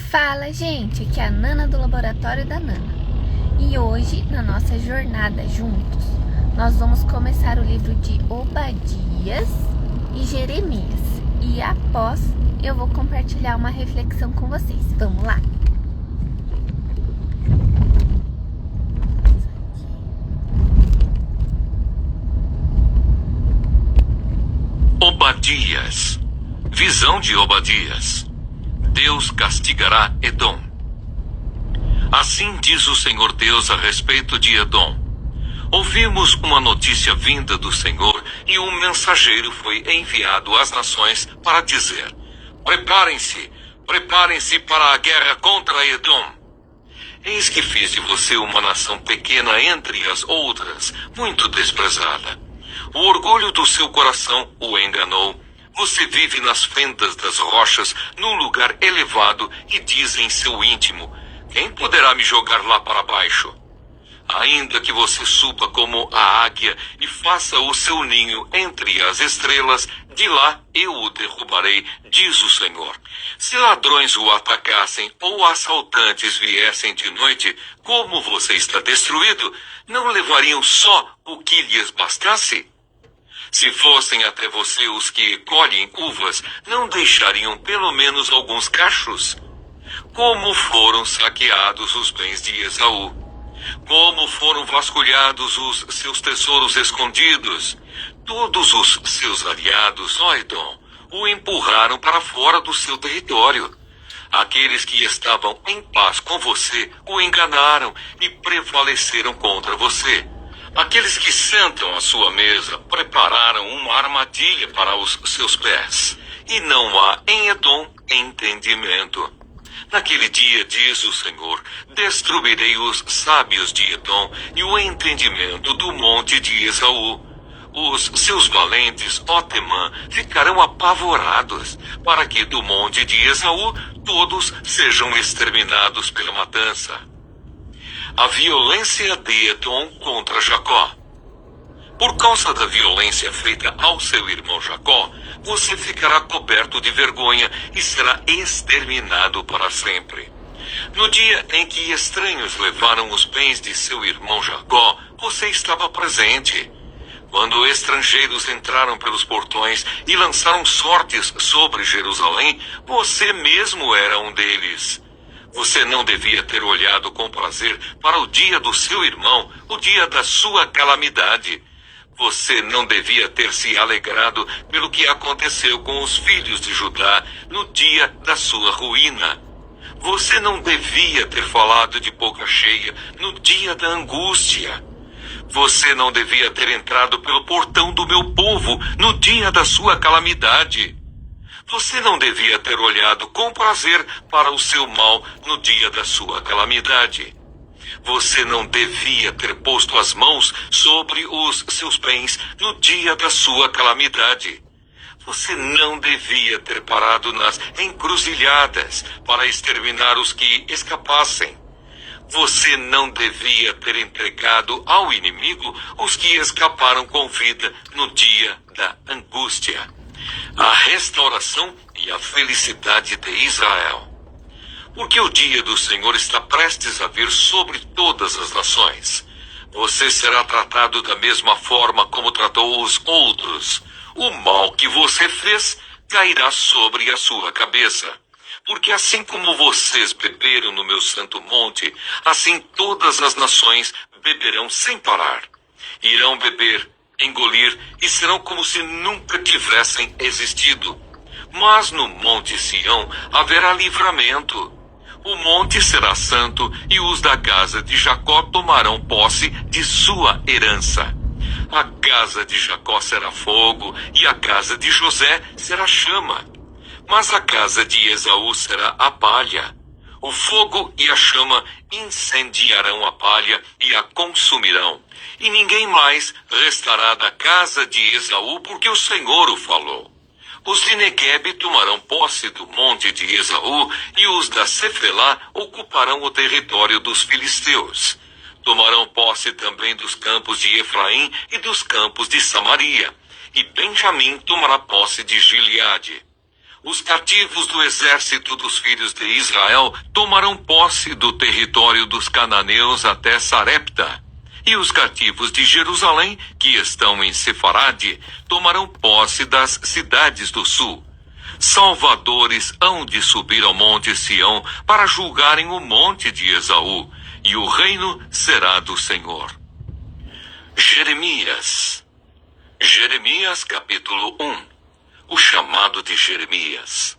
Fala, gente! Aqui é a Nana do Laboratório da Nana. E hoje, na nossa jornada juntos, nós vamos começar o livro de Obadias e Jeremias. E após, eu vou compartilhar uma reflexão com vocês. Vamos lá! Obadias. Visão de Obadias. Deus castigará Edom. Assim diz o Senhor Deus a respeito de Edom. Ouvimos uma notícia vinda do Senhor e um mensageiro foi enviado às nações para dizer: preparem-se para a guerra contra Edom. Eis que fiz de você uma nação pequena entre as outras, muito desprezada. O orgulho do seu coração o enganou. Você vive nas fendas das rochas, num lugar elevado, e diz em seu íntimo: quem poderá me jogar lá para baixo? Ainda que você suba como a águia e faça o seu ninho entre as estrelas, de lá eu o derrubarei, diz o Senhor. Se ladrões o atacassem ou assaltantes viessem de noite, como você está destruído, não levariam só o que lhes bastasse? Se fossem até você os que colhem uvas, não deixariam pelo menos alguns cachos? Como foram saqueados os bens de Esaú? Como foram vasculhados os seus tesouros escondidos? Todos os seus aliados, ó Edom, o empurraram para fora do seu território. Aqueles que estavam em paz com você o enganaram e prevaleceram contra você. Aqueles que sentam à sua mesa prepararam uma armadilha para os seus pés. E não há em Edom entendimento. Naquele dia, diz o Senhor, destruirei os sábios de Edom e o entendimento do monte de Esaú. Os seus valentes, ó Temã, ficarão apavorados, para que do monte de Esaú todos sejam exterminados pela matança. A violência de Edom contra Jacó. Por causa da violência feita ao seu irmão Jacó, você ficará coberto de vergonha e será exterminado para sempre. No dia em que estranhos levaram os bens de seu irmão Jacó, você estava presente. Quando estrangeiros entraram pelos portões e lançaram sortes sobre Jerusalém, você mesmo era um deles. Você não devia ter olhado com prazer para o dia do seu irmão, o dia da sua calamidade. Você não devia ter se alegrado pelo que aconteceu com os filhos de Judá no dia da sua ruína. Você não devia ter falado de boca cheia no dia da angústia. Você não devia ter entrado pelo portão do meu povo no dia da sua calamidade. Você não devia ter olhado com prazer para o seu mal no dia da sua calamidade. Você não devia ter posto as mãos sobre os seus bens no dia da sua calamidade. Você não devia ter parado nas encruzilhadas para exterminar os que escapassem. Você não devia ter entregado ao inimigo os que escaparam com vida no dia da angústia. A restauração e a felicidade de Israel. Porque o dia do Senhor está prestes a vir sobre todas as nações. Você será tratado da mesma forma como tratou os outros. O mal que você fez cairá sobre a sua cabeça. Porque assim como vocês beberam no meu santo monte, assim todas as nações beberão sem parar. Irão beber, engolir e serão como se nunca tivessem existido. Mas no monte Sião haverá livramento. O monte será santo e os da casa de Jacó tomarão posse de sua herança. A casa de Jacó será fogo e a casa de José será chama. Mas a casa de Esaú será a palha. O fogo e a chama incendiarão a palha e a consumirão. E ninguém mais restará da casa de Esaú, porque o Senhor o falou. Os de Neguebe tomarão posse do monte de Esaú, e os da Cefelá ocuparão o território dos filisteus. Tomarão posse também dos campos de Efraim e dos campos de Samaria. E Benjamim tomará posse de Gileade. Os cativos do exército dos filhos de Israel tomarão posse do território dos cananeus até Sarepta. E os cativos de Jerusalém, que estão em Sefarade, tomarão posse das cidades do sul. Salvadores hão de subir ao monte Sião para julgarem o monte de Esaú, e o reino será do Senhor. Jeremias capítulo 1. O chamado de Jeremias.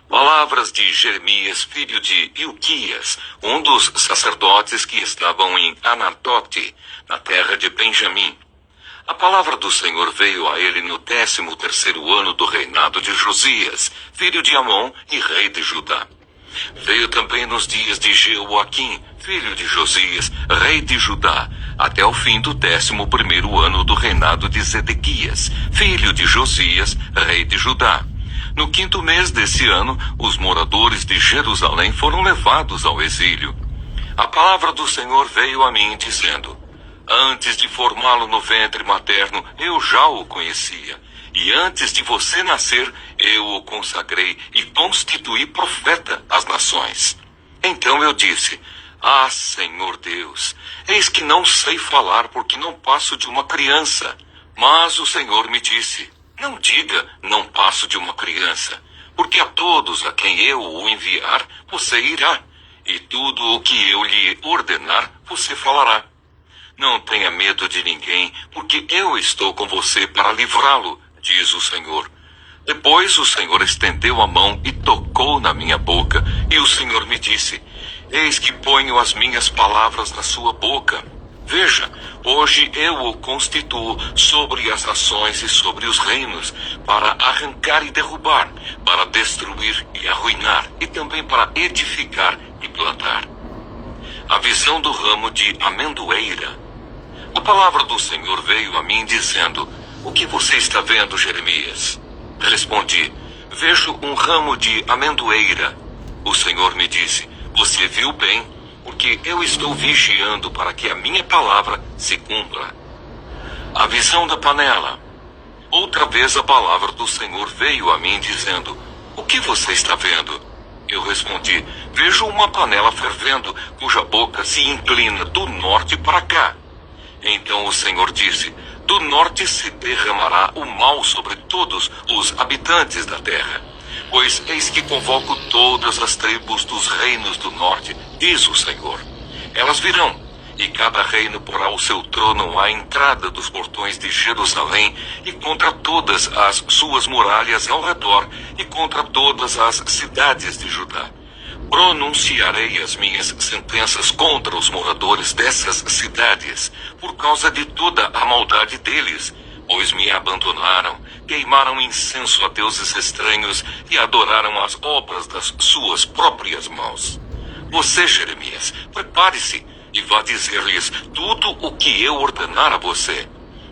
Palavras de Jeremias, filho de Ilquias, um dos sacerdotes que estavam em Anatote, na terra de Benjamim. A palavra do Senhor veio a ele no 13º ano do reinado de Josias, filho de Amon e rei de Judá. Veio também nos dias de Jeoaquim, filho de Josias, rei de Judá, até o fim do 11º ano do reinado de Zedequias, filho de Josias, rei de Judá. No 5º mês desse ano, os moradores de Jerusalém foram levados ao exílio. A palavra do Senhor veio a mim, dizendo: Antes de formá-lo no ventre materno, eu já o conhecia. E antes de você nascer, eu o consagrei e constituí profeta às nações. Então eu disse: Ah, Senhor Deus, eis que não sei falar porque não passo de uma criança. Mas o Senhor me disse: Não diga, não passo de uma criança, porque a todos a quem eu o enviar, você irá, e tudo o que eu lhe ordenar, você falará. Não tenha medo de ninguém, porque eu estou com você para livrá-lo, diz o Senhor. Depois o Senhor estendeu a mão e tocou na minha boca, e o Senhor me disse: Eis que ponho as minhas palavras na sua boca. Veja, hoje eu o constituo sobre as nações e sobre os reinos, para arrancar e derrubar, para destruir e arruinar, e também para edificar e plantar. A visão do ramo de amendoeira. A palavra do Senhor veio a mim dizendo: O que você está vendo, Jeremias? Respondi: Vejo um ramo de amendoeira. O Senhor me disse: Você viu bem, porque eu estou vigiando para que a minha palavra se cumpra. A visão da panela. Outra vez a palavra do Senhor veio a mim dizendo: O que você está vendo? Eu respondi: Vejo uma panela fervendo, cuja boca se inclina do norte para cá. Então o Senhor disse: Do norte se derramará o mal sobre todos os habitantes da terra. Pois eis que convoco todas as tribos dos reinos do norte, diz o Senhor. Elas virão, e cada reino porá o seu trono à entrada dos portões de Jerusalém, e contra todas as suas muralhas ao redor, e contra todas as cidades de Judá. Pronunciarei as minhas sentenças contra os moradores dessas cidades, por causa de toda a maldade deles, pois me abandonaram, queimaram incenso a deuses estranhos e adoraram as obras das suas próprias mãos. Você, Jeremias, prepare-se e vá dizer-lhes tudo o que eu ordenar a você.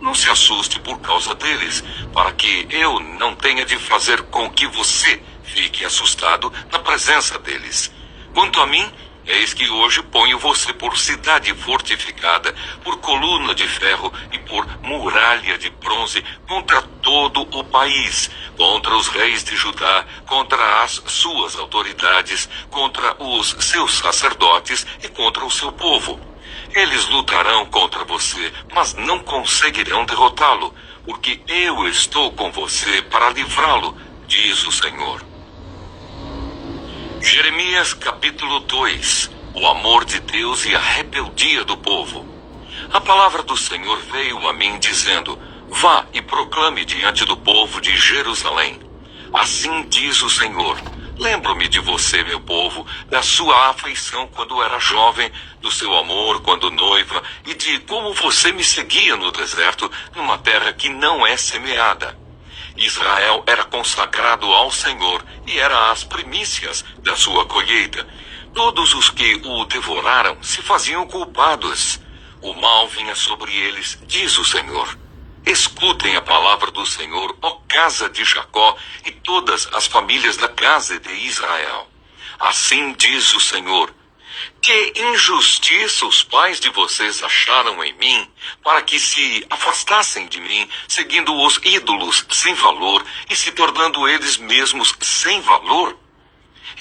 Não se assuste por causa deles, para que eu não tenha de fazer com que você fique assustado na presença deles. Quanto a mim, eis que hoje ponho você por cidade fortificada, por coluna de ferro e por muralha de bronze contra todo o país, contra os reis de Judá, contra as suas autoridades, contra os seus sacerdotes e contra o seu povo. Eles lutarão contra você, mas não conseguirão derrotá-lo, porque eu estou com você para livrá-lo, diz o Senhor. Jeremias capítulo 2. O amor de Deus e a rebeldia do povo. A palavra do Senhor veio a mim dizendo: Vá e proclame diante do povo de Jerusalém. Assim diz o Senhor: Lembro-me de você, meu povo, da sua afeição quando era jovem, do seu amor quando noiva, e de como você me seguia no deserto, numa terra que não é semeada. Israel era consagrado ao Senhor e era as primícias da sua colheita. Todos os que o devoraram se faziam culpados. O mal vinha sobre eles, diz o Senhor. Escutem a palavra do Senhor, ó casa de Jacó, e todas as famílias da casa de Israel. Assim diz o Senhor: Que injustiça os pais de vocês acharam em mim, para que se afastassem de mim, seguindo os ídolos sem valor e se tornando eles mesmos sem valor?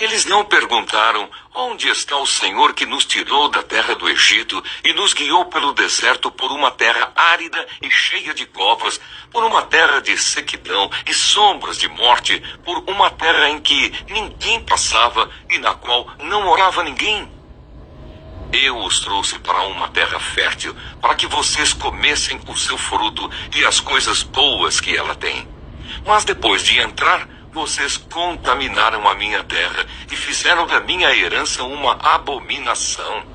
Eles não perguntaram: onde está o Senhor que nos tirou da terra do Egito e nos guiou pelo deserto por uma terra árida e cheia de covas, por uma terra de sequidão e sombras de morte, por uma terra em que ninguém passava e na qual não morava ninguém? Eu os trouxe para uma terra fértil, para que vocês comessem o seu fruto e as coisas boas que ela tem. Mas depois de entrar, vocês contaminaram a minha terra e fizeram da minha herança uma abominação.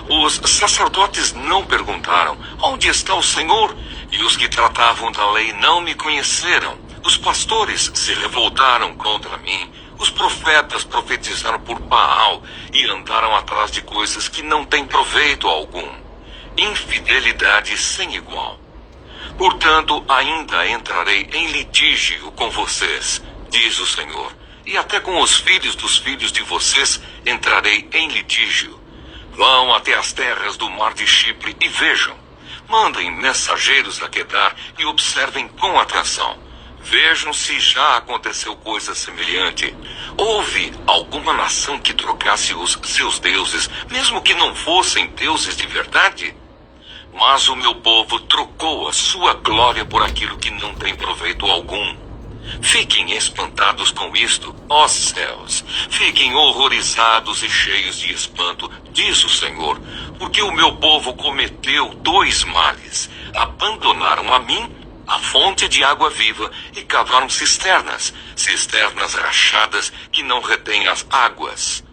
Os sacerdotes não perguntaram: onde está o Senhor? E os que tratavam da lei não me conheceram. Os pastores se revoltaram contra mim. Os profetas profetizaram por Baal e andaram atrás de coisas que não têm proveito algum. Infidelidade sem igual. Portanto, ainda entrarei em litígio com vocês, diz o Senhor, e até com os filhos dos filhos de vocês entrarei em litígio. Vão até as terras do mar de Chipre e vejam. Mandem mensageiros a Quedar e observem com atenção. Vejam se já aconteceu coisa semelhante. Houve alguma nação que trocasse os seus deuses, mesmo que não fossem deuses de verdade? Mas o meu povo trocou a sua glória por aquilo que não tem proveito algum. Fiquem espantados com isto, ó céus. Fiquem horrorizados e cheios de espanto, diz o Senhor, porque o meu povo cometeu dois males. Abandonaram a mim, a fonte de água viva, e cavaram cisternas rachadas que não retêm as águas.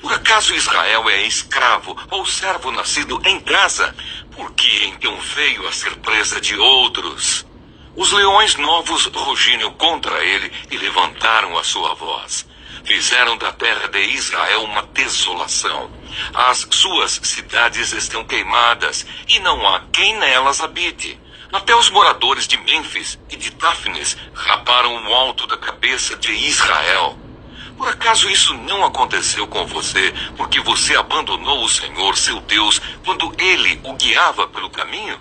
Por acaso Israel é escravo ou servo nascido em casa? Por que então veio a ser presa de outros? Os leões novos rugiram contra ele e levantaram a sua voz. Fizeram da terra de Israel uma desolação. As suas cidades estão queimadas e não há quem nelas habite. Até os moradores de Mênfis e de Táfnis raparam o alto da cabeça de Israel. Por acaso isso não aconteceu com você, porque você abandonou o Senhor, seu Deus, quando Ele o guiava pelo caminho?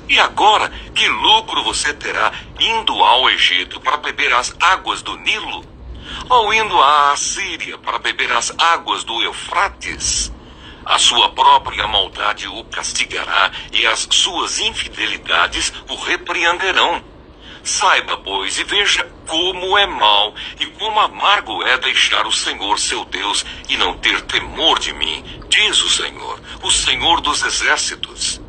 E agora, que lucro você terá indo ao Egito para beber as águas do Nilo? Ou indo à Assíria para beber as águas do Eufrates? A sua própria maldade o castigará e as suas infidelidades o repreenderão. Saiba, pois, e veja como é mau e como amargo é deixar o Senhor seu Deus e não ter temor de mim, diz o Senhor dos exércitos.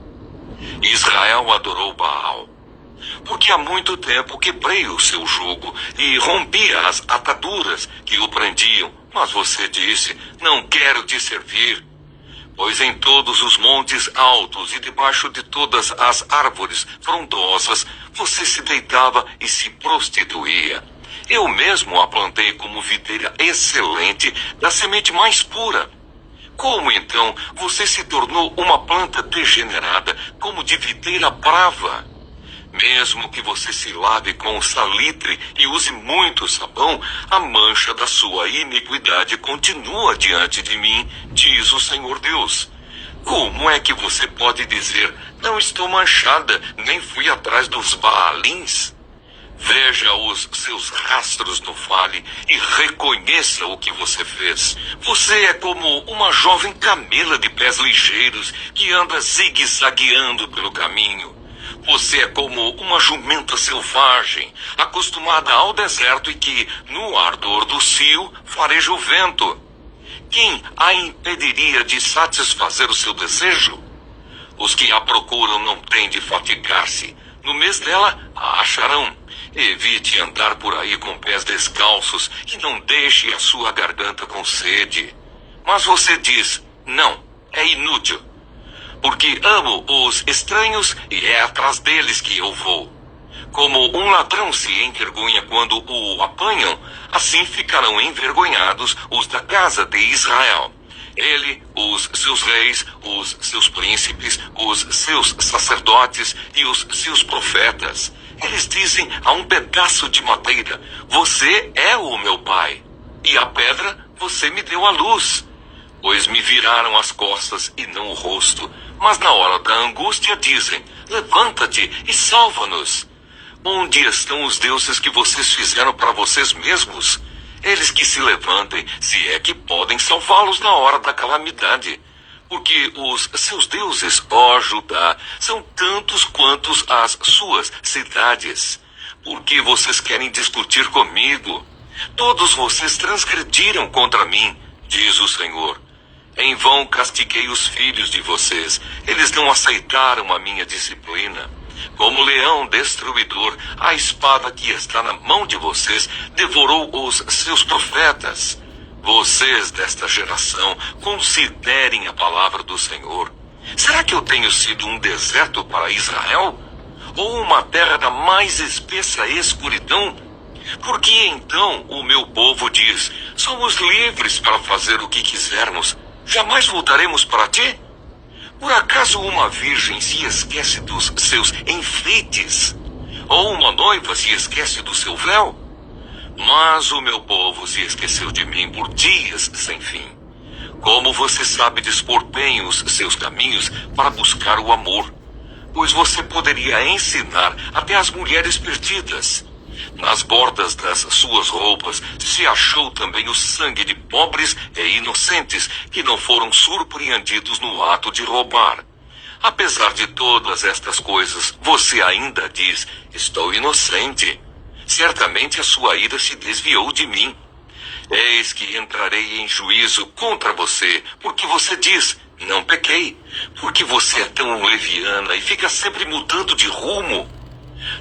Israel adorou Baal, porque há muito tempo quebrei o seu jugo e rompi as ataduras que o prendiam. Mas você disse: não quero te servir. Pois em todos os montes altos e debaixo de todas as árvores frondosas você se deitava e se prostituía. Eu mesmo a plantei como videira excelente, da semente mais pura. Como então você se tornou uma planta degenerada, como de videira brava? Mesmo que você se lave com salitre e use muito sabão, a mancha da sua iniquidade continua diante de mim, diz o Senhor Deus. Como é que você pode dizer: não estou manchada, nem fui atrás dos Baalins? Veja os seus rastros no vale e reconheça o que você fez. Você é como uma jovem camela de pés ligeiros que anda zigue-zagueando pelo caminho. Você é como uma jumenta selvagem, acostumada ao deserto e que, no ardor do cio, fareja o vento. Quem a impediria de satisfazer o seu desejo? Os que a procuram não têm de fatigar-se. No mês dela, a acharão. Evite andar por aí com pés descalços e não deixe a sua garganta com sede. Mas você diz: não, é inútil. Porque amo os estranhos e é atrás deles que eu vou. Como um ladrão se envergonha quando o apanham, assim ficarão envergonhados os da casa de Israel. Ele, os seus reis, os seus príncipes, os seus sacerdotes e os seus profetas. Eles dizem a um pedaço de madeira: você é o meu pai. E a pedra você me deu à luz. pois me viraram as costas e não o rosto, mas na hora da angústia dizem: levanta-te e salva-nos. Onde estão os deuses que vocês fizeram para vocês mesmos? Eles que se levantem, se é que podem salvá-los na hora da calamidade. Porque os seus deuses, ó Judá, são tantos quantos as suas cidades. Por que vocês querem discutir comigo? Todos vocês transgrediram contra mim, diz o Senhor. Em vão castiguei os filhos de vocês. Eles não aceitaram a minha disciplina. Como leão destruidor, a espada que está na mão de vocês devorou os seus profetas. Vocês desta geração, considerem a palavra do Senhor. Será que eu tenho sido um deserto para Israel? Ou uma terra da mais espessa escuridão? Porque então o meu povo diz: somos livres para fazer o que quisermos. Jamais voltaremos para ti? Por acaso uma virgem se esquece dos seus enfeites? Ou uma noiva se esquece do seu véu? Mas o meu povo se esqueceu de mim por dias sem fim. Como você sabe dispor bem os seus caminhos para buscar o amor? Pois você poderia ensinar até as mulheres perdidas. Nas bordas das suas roupas se achou também o sangue de pobres e inocentes que não foram surpreendidos no ato de roubar. Apesar de todas estas coisas, você ainda diz: estou inocente. Certamente a sua ira se desviou de mim. Eis que entrarei em juízo contra você, porque você diz: não pequei. Porque você é tão leviana e fica sempre mudando de rumo.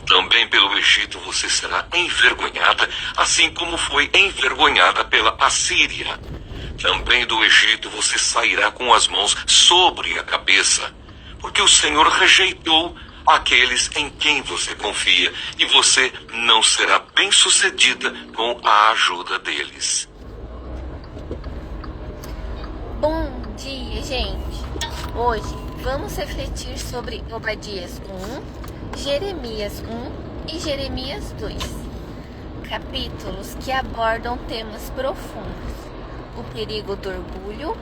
Também pelo Egito você será envergonhada, assim como foi envergonhada pela Assíria. Também do Egito você sairá com as mãos sobre a cabeça, porque o Senhor rejeitou aqueles em quem você confia, e você não será bem-sucedida com a ajuda deles. Bom dia, gente! Hoje vamos refletir sobre Obadias 1, Jeremias 1 e Jeremias 2, capítulos que abordam temas profundos: o perigo do orgulho,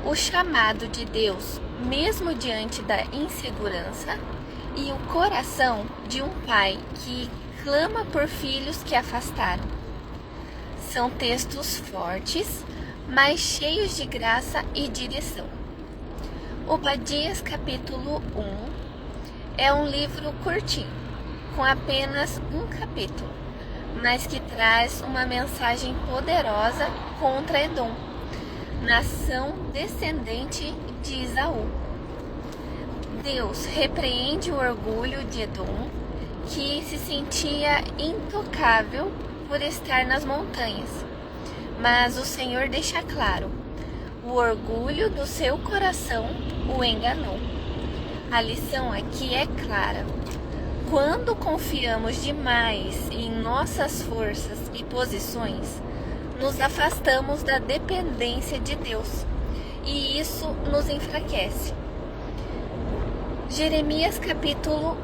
o chamado de Deus mesmo diante da insegurança e o coração de um pai que clama por filhos que afastaram. São textos fortes, mas cheios de graça e direção. Obadias capítulo 1 é um livro curtinho, com apenas um capítulo, mas que traz uma mensagem poderosa contra Edom, nação descendente de Esaú. Deus repreende o orgulho de Edom, que se sentia intocável por estar nas montanhas. Mas o Senhor deixa claro: o orgulho do seu coração o enganou. A lição aqui é clara: quando confiamos demais em nossas forças e posições, nos afastamos da dependência de Deus, e isso nos enfraquece. Jeremias capítulo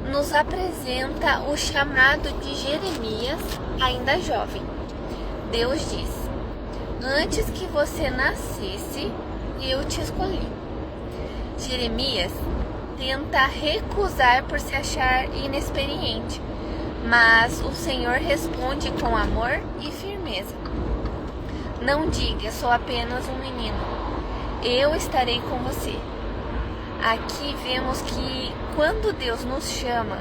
1 nos apresenta o chamado de Jeremias, ainda jovem. Deus diz: antes que você nascesse, eu te escolhi. Jeremias tenta recusar por se achar inexperiente, mas o Senhor responde com amor e firmeza. Não diga: sou apenas um menino, eu estarei com você. Aqui vemos que quando Deus nos chama,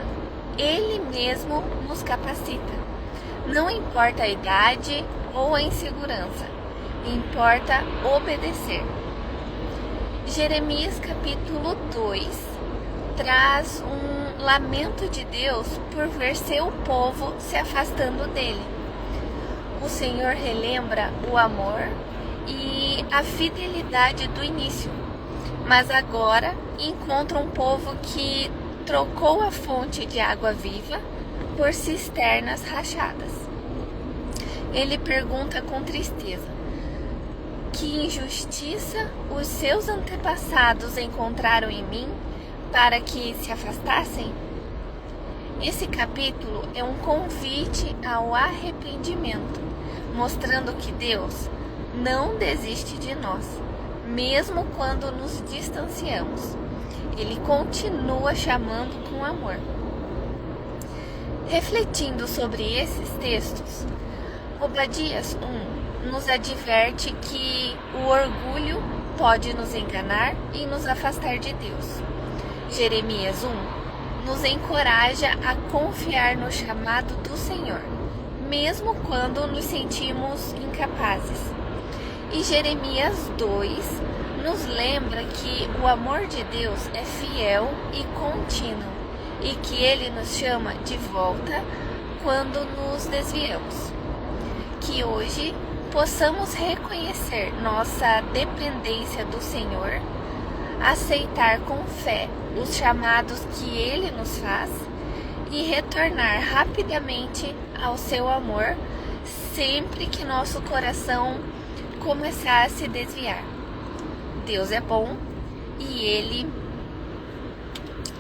Ele mesmo nos capacita. Não importa a idade ou a insegurança, importa obedecer. Jeremias capítulo 2 traz um lamento de Deus por ver seu povo se afastando dele. O Senhor relembra o amor e a fidelidade do início, mas agora encontra um povo que trocou a fonte de água viva por cisternas rachadas. Ele pergunta com tristeza: que injustiça os seus antepassados encontraram em mim para que se afastassem? Esse capítulo é um convite ao arrependimento, mostrando que Deus não desiste de nós, mesmo quando nos distanciamos. Ele continua chamando com amor. Refletindo sobre esses textos, Obadias 1 nos adverte que o orgulho pode nos enganar e nos afastar de Deus. Jeremias 1 nos encoraja a confiar no chamado do Senhor, mesmo quando nos sentimos incapazes. E Jeremias 2 nos lembra que o amor de Deus é fiel e contínuo e que Ele nos chama de volta quando nos desviamos. Que hoje possamos reconhecer nossa dependência do Senhor, aceitar com fé os chamados que Ele nos faz e retornar rapidamente ao seu amor sempre que nosso coração começar a se desviar. Deus é bom e Ele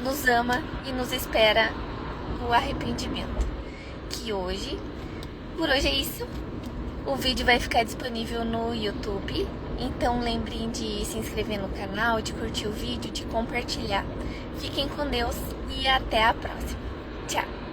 nos ama e nos espera o arrependimento. Por hoje é isso. O vídeo vai ficar disponível no YouTube, então lembrem de se inscrever no canal, de curtir o vídeo, de compartilhar. Fiquem com Deus e até a próxima. Tchau!